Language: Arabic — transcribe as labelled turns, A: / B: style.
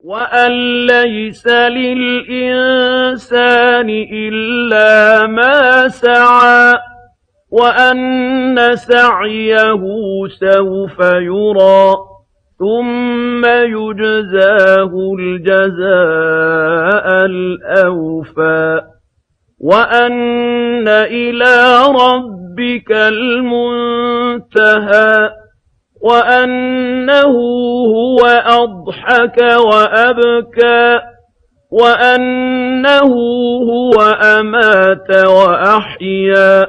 A: وأن ليس للإنسان إلا ما سعى وأن سعيه سوف يرى ثم يجزاه الجزاء الأوفى وأن إلى ربك المنتهى وأنه هو أضحك وأبكى وأنه هو أمات وأحيا